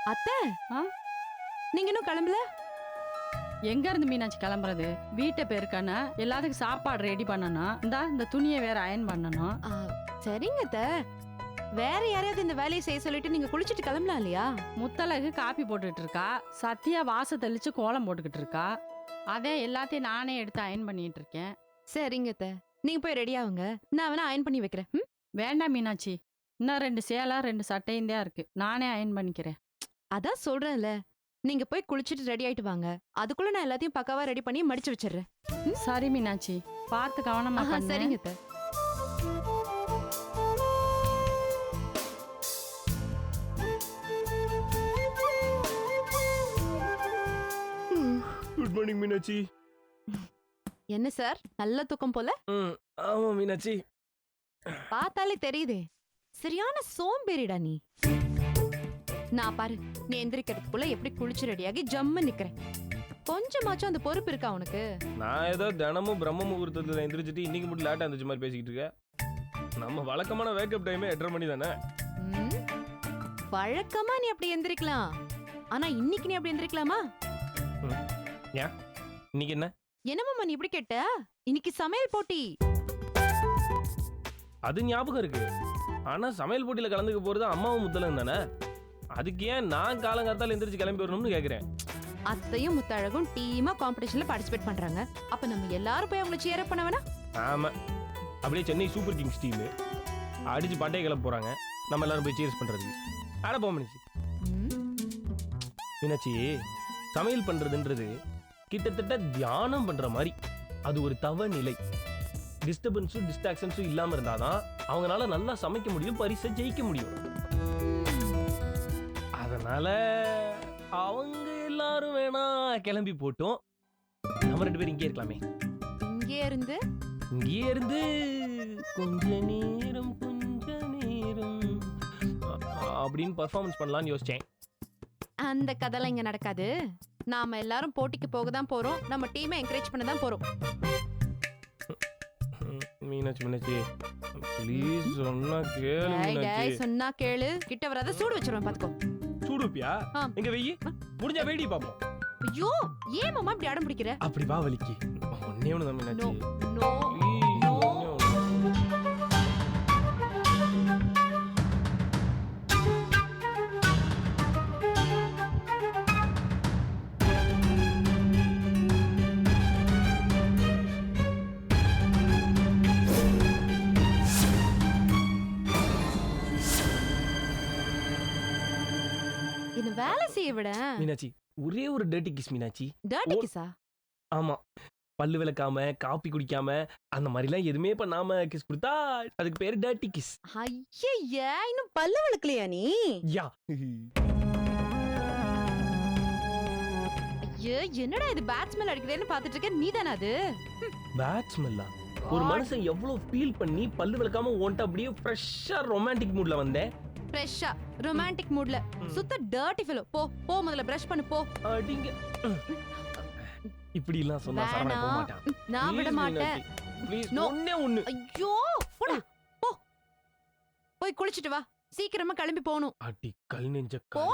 அத்தை, ஆ? நீங்க இன்னும் கிளம்பல? எங்க இருந்து மீனாட்சி கிளம்புறது? வீட்டை பெருக்கணும், எல்லாத்துக்கும் சாப்பாடு ரெடி பண்ணணும், இந்த துணியை வேற அயன் பண்ணணும். ஆ, சரிங்க அத்தை. வேற யாரையாவது இந்த வேலையை செய்ய சொல்லிட்டு நீங்க குளிச்சிட்டு கிளம்பலாம் இல்லையா? முத்தழகு காப்பி போட்டுட்டு இருக்கா, சத்யா வாச தெளிச்சு கோலம் போட்டுக்கிட்டு இருக்கா. அதே எல்லாத்தையும் நானே எடுத்து அயன் பண்ணிட்டு இருக்கேன். சரிங்க அத்தை. நீங்க போய் ரெடி ஆகுங்க. நான் வேணா அயன் பண்ணி வைக்கிறேன். ம்? வேண்டாம் மீனாட்சி, இன்னும் 2 சேலை 2 சட்டையும் தான் இருக்கு, நானே அயன் பண்ணிக்கிறேன். அதான் சொல்றேன்ல. நீங்க போய் குளிச்சிட்டு ரெடி ஆயிட்டு வாங்க. அதுக்குள்ள நான் எல்லாத்தையும் பக்காவா ரெடி பண்ணி மடிச்சு வச்சிடுறேன். சரி மீனாட்சி, பார்த்து கவனமா ஆஹா, பண்ணு. சரிங்க அத்தை. Good morning Meenakshi. என்ன சார், நல்ல தூக்கம் போல? ஆமா மீனாட்சி. பார்த்தாலே தெரியுதே, சரியான சோம்பேறிடா நீ. நான் பாரு, நீ எந்திரிக்கிறதுக்குள்ள எப்படி குளிச்சு ரெடியாகி ஜம்மு நிக்கிறேன். கொஞ்சமாச்சும் அந்த பொறுப்பு இருக்கா உனக்கு? நான் ஏதோ தினமும் பிரம்ம முகூர்த்தத்தில் எந்திரிச்சிட்டு இன்னைக்கு மட்டும் லேட்டாக இருந்துச்சு மாதிரி பேசிக்கிட்டு இருக்கேன். நம்ம வழக்கமான வேக்கப் டைமே 8:30 மணி தானே. ம்? வழக்கமா நீ அப்படி எந்திரிக்கலாம், ஆனா இன்னைக்கு நீ அப்படி எந்திரிக்கலாமா? ஏன் இன்னைக்கு என்ன? என்னமாமா நீ இப்படி கேட்ட? இன்னைக்கு சமையல் போட்டி. அது ஞாபகம் இருக்கு. ஆனா சமையல் போட்டியில கலந்துக்க போறது அம்மாவும் முத்தலங்க தானே. அதுக்கு ஏன் நான் காலங்காத்தால எந்திரிச்சு கிளம்பி வரணும்னு கேக்குறேன். அத்தையும் முத்தழகும் டீமா காம்படிஷன்ல பார்ட்டிசிபேட் பண்றாங்க. அப்ப நம்ம எல்லாரும் போய் அவங்களை சேர் பண்ண வேணா? ஆமா, அப்படியே சென்னை சூப்பர் கிங்ஸ் டீம் அடிச்சு பாட்டே கிளம்ப போறாங்க. நம்ம எல்லாரும் போய் சீர்ஸ் பண்றதுக்கு ஆட போக மீனாட்சி. மீனாட்சி, சமையல் பண்றதுன்றது கிட்டத்தட்ட தியானம் பண்ற மாதிரி. அது ஒரு தவ நிலை. டிஸ்டர்பன்ஸும் டிஸ்ட்ராக்ஷன்ஸும் இல்லாம இருந்தாதான் அவங்களால நல்லா சமைக்க முடியும், பரிசை ஜெயிக்க முடியும். அதனால அவங்க எல்லாரும் வேணா கிளம்பி போட்டோம், நம்ம 2 பேரும் இங்கே இருக்கலாமே. இங்கே இருந்து கொஞ்ச நேரம் அப்படின்னு பர்ஃபார்மன்ஸ் பண்ணலாம்னு யோசிச்சேன். அந்த கதைலாம் இங்க நடக்காது. நாம எல்லாரும் போட்டிக்கு போக தான் போறோம். நம்ம டீமை என்கரேஜ் பண்ண தான் போறோம். மீனாட்சி ப்ளீஸ் சொன்னா கேளு டேய், மீனாட்சி. சொன்னா கேளு. கிட்ட வராத, சூடு வச்சிருவேன் பாத்துக்கோ. சூடுப்பியா? ஆ. எங்க வெயி முடிஞ்சா வேடி பாப்போம். ஐயோ, ஏன் மாமா இப்படி அடம் பிடிக்கிற? அப்படி வா வலிக்கு. ஒண்ணே ஒண்ணு தான் மீனாட்சி. நோ. Please, No. ஒண்ணே ஒண்ணு. என்ன வேலை செய்ய விட. மீனாட்சி, ஒரே ஒரு டர்ட்டி கிஸ் மீனாட்சி. டர்ட்டி கிஸ்ஸா? ஆமா, பல்லு விளக்காம காப்பி குடிக்காம அந்த மாதிரிலாம் எதுவுமே பண்ணாம கிஸ் கொடுத்தா அதுக்கு பேரு டர்ட்டி கிஸ். ஐயய்யா, இன்னும் பல்லு விளக்கலையா நீ? யா. ஐயோ, என்னடா இது பேட் ஸ்மெல் அடிக்குதேன்னு பாத்துட்டு இருக்க, நீதானா அது? பேட் ஸ்மெல்லா? ஒரு மனுஷன் எவ்வளவு ஃபீல் பண்ணி பல்லு விளக்காம ஓன்ட்டு அப்படியே ஃப்ரெஷ்ஷா ரொமான்டிக் மூட்ல வந்தேன். ஃப்ரெஷ்ஷா ரொமான்டிக் மூட்ல சுத்த டர்ட்டி ஃபெலோ. போ போ, முதல்ல பிரஷ் பண்ணு போ. அடிங்க. இப்படி எல்லாம் சொன்னா சரவணா போக மாட்டான். நான் விட மாட்டேன். Please, No. ஒண்ணே ஒண்ணு. ஐயோ, போடா போ. போய் குளிச்சிட்டு வா, சீக்கிரமா கிளம்பி போகணும். அடி கல் நெஞ்ச போ.